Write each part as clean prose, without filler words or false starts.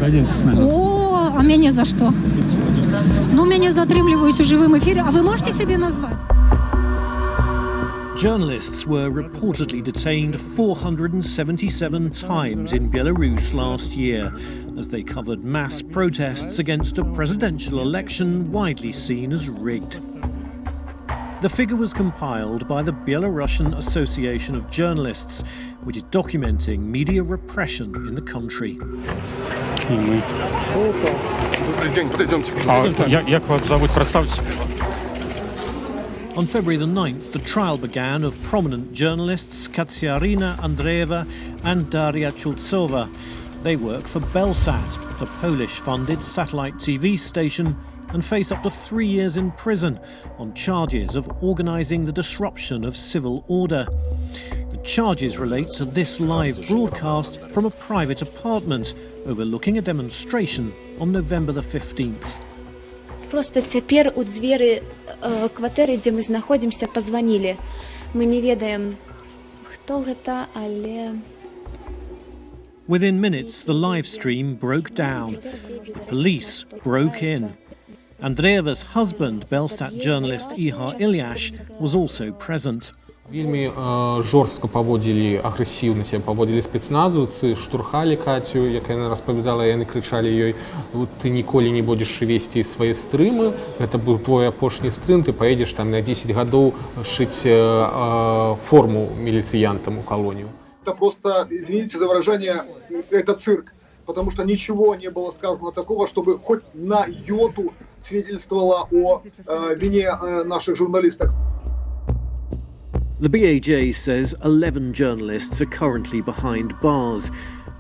Пойдемте с нами. О, а меня за что? Ну, меня затрымливают в живом эфире. А вы можете себе назвать? Journalists were reportedly detained 477 times in Belarus last year as they covered mass protests against a presidential election widely seen as rigged. The figure was compiled by the Belarusian Association of Journalists, which is documenting media repression in the country. Як вас зовут? Представьте. On February the 9th, the trial began of prominent journalists Katsyaryna, Andreyeva and Darya Chultsova. They work for Belsat, the Polish-funded satellite TV station, and face up to 3 years in prison on charges of organising the disruption of civil order. The charges relate to this live broadcast from a private apartment overlooking a demonstration on November the 15th. Просто цяпер у дзверы кватэры, дзе мы знаходзімся, пазванілі. Мы не ведаем, хто гэта, але... Within minutes, the live stream broke down. The police broke in. Andreyeva's husband, Belsat journalist Ihar Ilyash, was also present. Вельмі жорстка паводзілі, агрэсіўна сябе паводзілі спецназаўцы, штурхалі Кацю, як яна распавядала, яны крычалі ёй: «Ты ніколі не будзеш весці свае стрымы, гэта быў твой апошні стрым, ты паедзеш там на 10 гадоў шыць форму міліцыянтам у колонию». Это просто, извините за выражение, это цирк, потому что ничего не было сказано такого, чтобы хоть на йоту свидетельствовало о вине наших журналистов. The BAJ says 11 journalists are currently behind bars.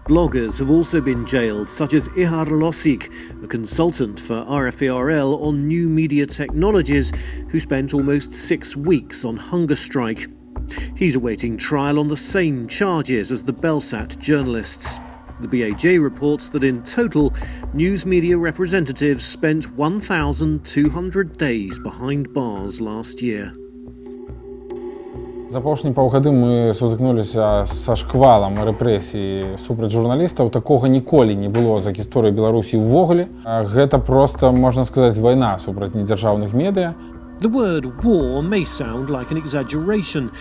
Bloggers have also been jailed, such as Ihar Ilyash, a consultant for RFERL on new media technologies, who spent almost 6 weeks on hunger strike. He's awaiting trial on the same charges as the Belsat journalists. The BAJ reports that in total, news media representatives spent 1,200 days behind bars last year. За апошнія паўгады мы сутыкнуліся са шквалам рэпрэсій супраць журналістаў. Такога ніколі не было за гісторыю Беларусі ўвогуле. Гэта проста, можна сказаць, вайна супраць недзяржаўных медыа. The word war may sound like an exaggeration,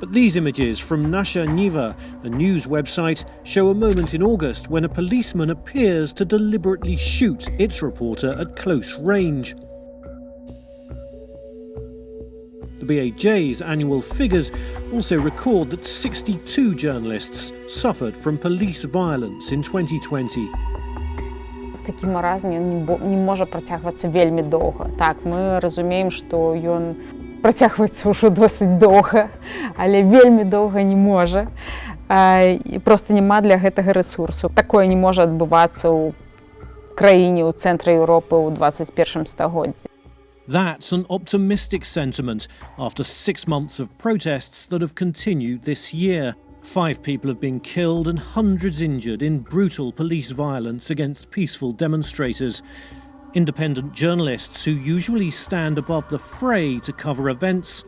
but these images from Nasha Niva, a news website, show a moment in August when a policeman appears to deliberately shoot its reporter at close range. The BAJ's annual figures also record that 62 journalists suffered from police violence in 2020. Такі маразм не можа працягвацца вельмі доўга. Так, мы разумеем, што ён працягваецца ўжо досыць доўга, але вельмі доўга не можа. І проста няма для гэтага рэсурсу. Такое не можа адбывацца ў краіне, ў цэнтры Еўропы ў 21 стагоддзі. That's an optimistic sentiment after 6 months of protests that have continued this year. 5 people have been killed and hundreds injured in brutal police violence against peaceful demonstrators. Independent journalists who usually stand above the fray to cover events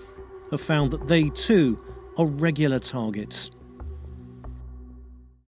have found that they too are regular targets.